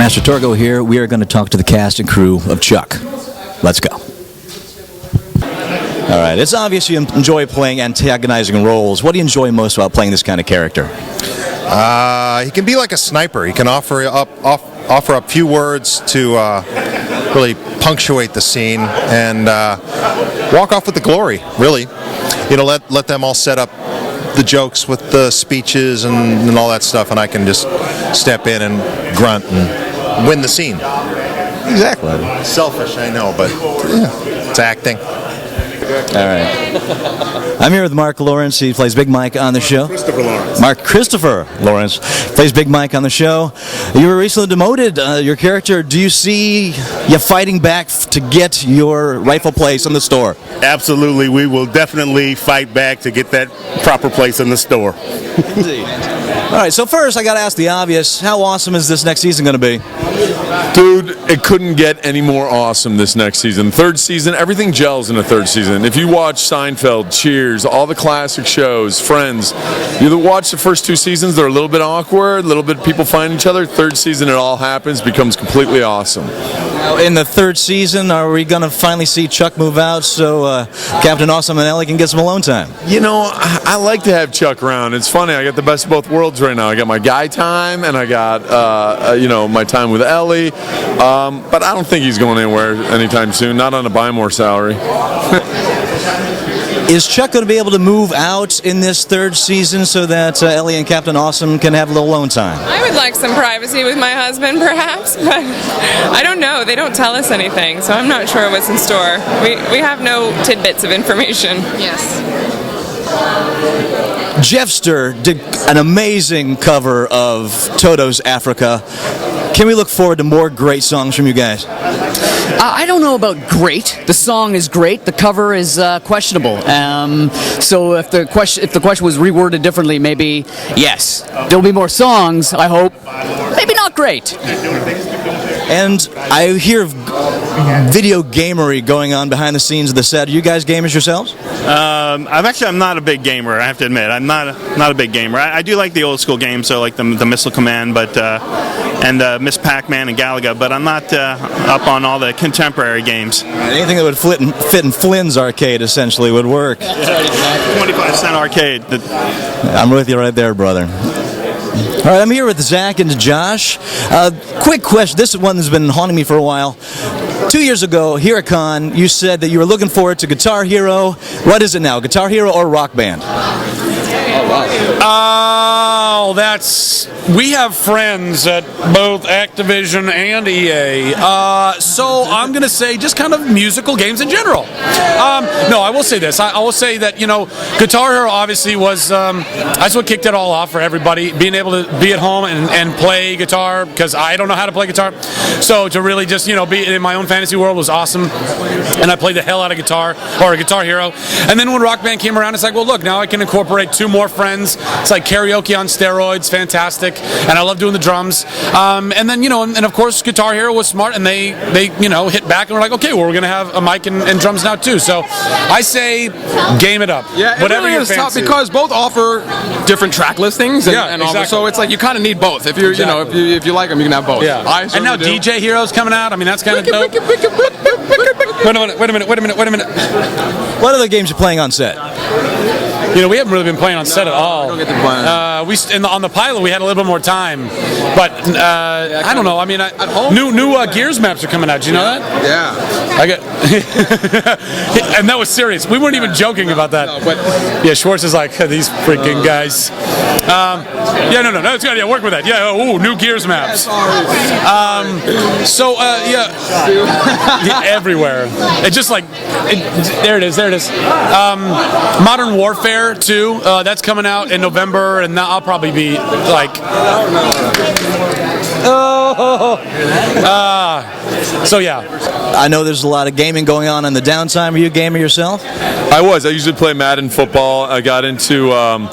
Master Torgo here. We are going to talk to the cast and crew of Chuck. Let's go. All right, it's obvious you enjoy playing antagonizing roles. What do you enjoy most about playing this kind of character? He can be like a sniper. He can offer up few words to really punctuate the scene and walk off with the glory, really. Let them all set up the jokes with the speeches and all that stuff, and I can just step in and grunt and win the scene. Exactly. Selfish, I know, but yeah, it's acting. All right. I'm here with Mark Lawrence. He plays Big Mike on the show. Mark Christopher Lawrence plays Big Mike on the show. You were recently demoted. Your character, do you see you fighting back to get your rightful place in the store? Absolutely. We will definitely fight back to get that proper place in the store. Indeed. All right, so first I got to ask the obvious. How awesome is this next season going to be? Dude, it couldn't get any more awesome this next season. Third season, everything gels in a third season. If you watch Seinfeld, Cheers, all the classic shows, Friends, you watch the first two seasons, they're a little bit awkward, a little bit people find each other. Third season, it all happens, becomes completely awesome. Now, in the third season, are we going to finally see Chuck move out so Captain Awesome and Ellie can get some alone time? You know, I like to have Chuck around. It's funny, I got the best of both worlds right now. I got my guy time, and I got, my time with Ellie. But I don't think he's going anywhere anytime soon, not on a buy more salary. Is Chuck going to be able to move out in this third season so that Ellie and Captain Awesome can have a little alone time? I would like some privacy with my husband, perhaps, but I don't know. They don't tell us anything, so I'm not sure what's in store. We have no tidbits of information. Yes. Jeffster did an amazing cover of Toto's Africa. Can we look forward to more great songs from you guys? I don't know about great. The song is great. The cover is questionable. So if the question was reworded differently, maybe yes. There'll be more songs, I hope. Maybe not great. And I hear video gamery going on behind the scenes of the set. Are you guys gamers yourselves? I'm not a big gamer, I have to admit. I'm not a big gamer. I do like the old school games, so like the Missile Command, and Miss Pac-Man and Galaga, but I'm not up on all the contemporary games. Anything that would fit in Flynn's arcade essentially would work. 25-cent arcade. I'm with you right there, brother. All right, I'm here with Zach and Josh. Quick question. This one's been haunting me for a while. 2 years ago, here at Con, you said that you were looking forward to Guitar Hero. What is it now, Guitar Hero or Rock Band? We have friends at both Activision and EA, so I'm going to say just kind of musical games in general. No, I will say this. I will say that, Guitar Hero obviously was, that's what kicked it all off for everybody, being able to be at home and play guitar, because I don't know how to play guitar. So to really just, be in my own fantasy world was awesome, and I played the hell out of Guitar Hero. And then when Rock Band came around, it's like, well, look, now I can incorporate two more friends. It's like karaoke on steroids, fantastic, and I love doing the drums. And then, and of course, Guitar Hero was smart, and they hit back and were like, okay, well, we're going to have a mic and drums now too. So I say game it up. Yeah, whatever really is tough because both offer different track listings, and exactly. So it's like you kind of need both. If you if you like them, you can have both. Yeah. And now DJ Hero's coming out. I mean, that's kind of dope. Wait a minute. What other games are you playing on set? We haven't really been playing on set at all. Don't get to play. On the pilot, we had a little bit more time, but I don't know. I mean, new Gears maps are coming out. Do you know that? Yeah. And that was serious. We weren't even joking about that. No, but Schwartz is like, these freaking guys. No, it's good. Yeah, work with that. Yeah, new Gears maps. Everywhere. It's just like, there it is. Modern Warfare 2, that's coming out in November, and I'll probably be like, so yeah. I know there's a lot of gaming going on in the downtime. Are you a gamer yourself? I usually play Madden football. I got into Call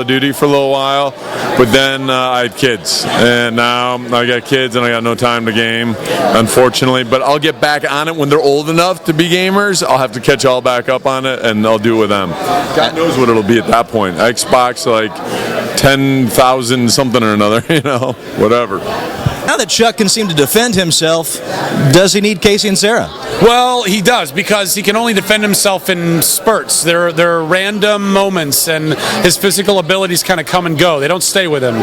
of Duty for a little while, but then I had kids, and now I got kids and I got no time to game, unfortunately. But I'll get back on it when they're old enough to be gamers. I'll have to catch all back up on it, and I'll do it with them. God knows what it'll be at that point. Xbox, like 10,000 something or another, whatever. Now that Chuck can seem to defend himself, does he need Casey and Sarah? Well, he does, because he can only defend himself in spurts. There are random moments, and his physical abilities kind of come and go. They don't stay with him,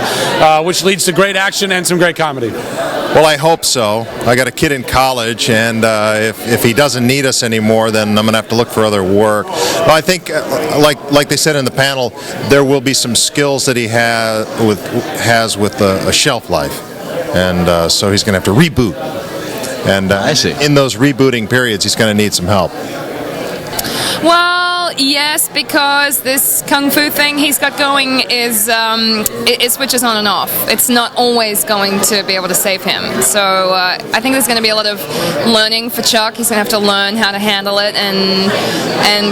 which leads to great action and some great comedy. Well, I hope so. I got a kid in college, and if he doesn't need us anymore, then I'm going to have to look for other work. But I think, like they said in the panel, there will be some skills that he has with a shelf life. And so he's going to have to reboot. And I see. In those rebooting periods, he's going to need some help. Well, yes, because this kung fu thing he's got going is it switches on and off. It's not always going to be able to save him. So I think there's going to be a lot of learning for Chuck. He's going to have to learn how to handle it, and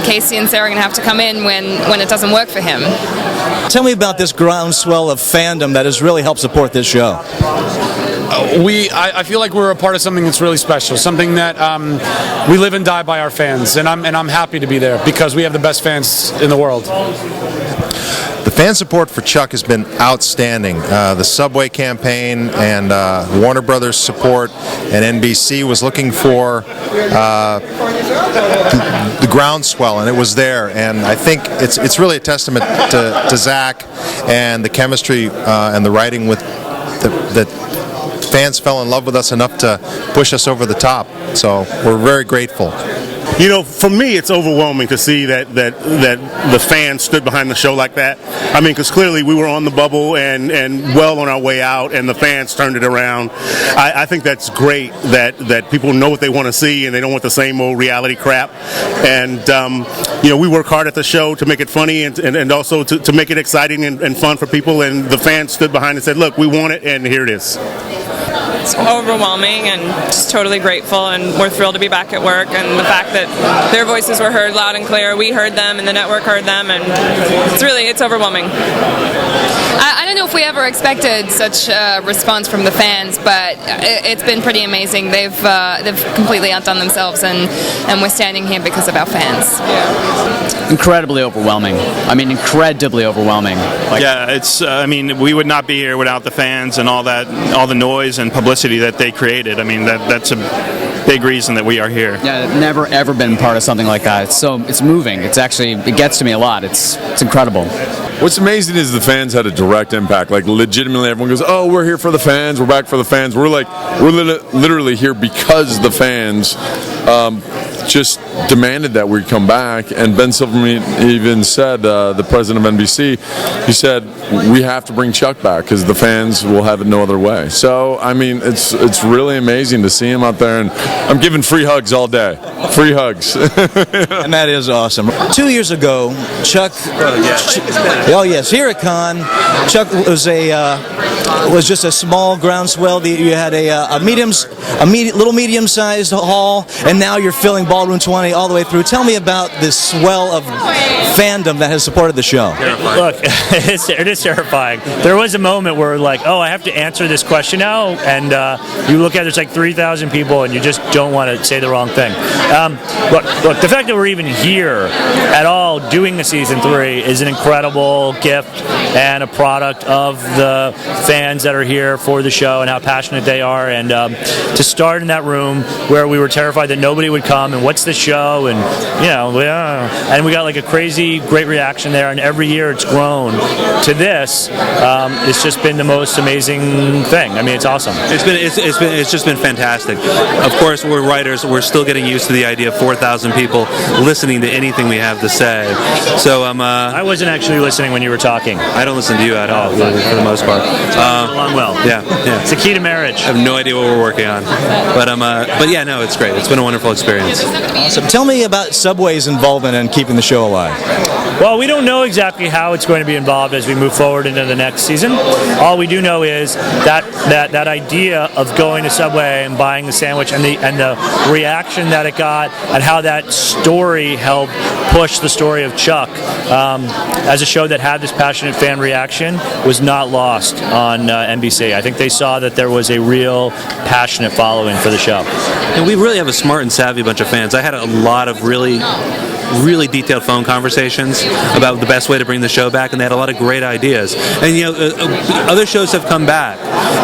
Casey and Sarah are going to have to come in when it doesn't work for him. Tell me about this groundswell of fandom that has really helped support this show. I feel like we're a part of something that's really special, something that we live and die by our fans, and I'm happy to be there because we have the best fans in the world. The fan support for Chuck has been outstanding. The Subway campaign and Warner Brothers support, and NBC was looking for the groundswell, and it was there. And I think it's really a testament to Zach and the chemistry and the writing with that fans fell in love with us enough to push us over the top. So we're very grateful. For me, it's overwhelming to see that the fans stood behind the show like that. I mean, because clearly we were on the bubble and well on our way out, and the fans turned it around. I think that's great that people know what they want to see, and they don't want the same old reality crap. And we work hard at the show to make it funny and also to make it exciting and fun for people. And the fans stood behind and said, "Look, we want it, and here it is." It's overwhelming and just totally grateful, and we're thrilled to be back at work, and the fact that their voices were heard loud and clear, we heard them and the network heard them, and it's overwhelming. I don't know if we ever expected such a response from the fans, but it's been pretty amazing. They've completely outdone themselves, and we're standing here because of our fans. Yeah. Incredibly overwhelming. I mean, incredibly overwhelming. It's. We would not be here without the fans and all the noise and publicity that they created. I mean, that's a big reason that we are here. Yeah, I've never ever been part of something like that. It's moving. It gets to me a lot. It's incredible. What's amazing is the fans had a direct impact. Like, legitimately, everyone goes, "Oh, we're here for the fans. We're back for the fans." We're literally here because the fans just demanded that we come back. And Ben Silverman even said, the president of NBC, he said, "We have to bring Chuck back because the fans will have it no other way." So, I mean, it's really amazing to see him out there, and I'm giving free hugs all day. Free hugs. And that is awesome. 2 years ago, Chuck... here at Con, Chuck was just a small groundswell. You had a little medium-sized hall, and now you're filling Baldwin 20 all the way through. Tell me about this swell of fandom that has supported the show. Look, it is terrifying. There was a moment where we're like, I have to answer this question now, and you look at it, there's like 3,000 people, and you just don't want to say the wrong thing. Look, the fact that we're even here at all doing the season 3 is an incredible gift and a product of the fans that are here for the show and how passionate they are. And to start in that room where we were terrified that nobody would come and what's the show, and and we got like a crazy great reaction there, and every year it's grown to this. It's just been the most amazing thing. I mean, it's awesome. It's just been fantastic. Of course, we're writers. We're still getting used to the idea of 4,000 people listening to anything we have to say. So I wasn't actually listening when you were talking. I don't listen to you at all, for the most part. Along well. Yeah. It's the key to marriage. I have no idea what we're working on, but yeah, no, it's great. It's been a wonderful experience. Awesome. Tell me about Subway's involvement in keeping the show alive. Well, we don't know exactly how it's going to be involved as we move forward into the next season. All we do know is that idea of going to Subway and buying the sandwich and the reaction that it got, and how that story helped push the story of Chuck as a show that had this passionate fan reaction was not lost on NBC. I think they saw that there was a real passionate following for the show. And we really have a smart and savvy bunch of fans. I had a lot of really really detailed phone conversations about the best way to bring the show back, and they had a lot of great ideas. And other shows have come back,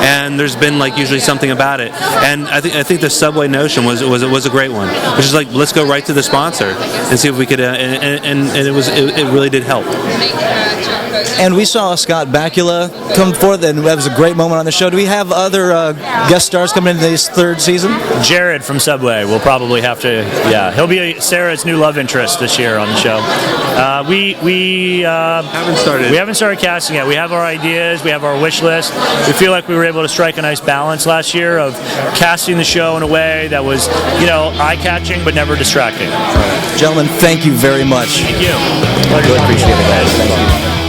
and there's been like usually something about it. And I think the Subway notion was a great one, which is like, let's go right to the sponsor and see if we could. And it really did help. And we saw Scott Bakula come forth, and that was a great moment on the show. Do we have other guest stars coming into this third season? Jared from Subway will probably have to. Yeah, he'll be Sarah's new love interest this year on the show. We haven't started casting yet. We have our ideas. We have our wish list. We feel like we were able to strike a nice balance last year of casting the show in a way that was, eye-catching but never distracting. Gentlemen, thank you very much. Thank you. Really appreciate it, guys. Thank you.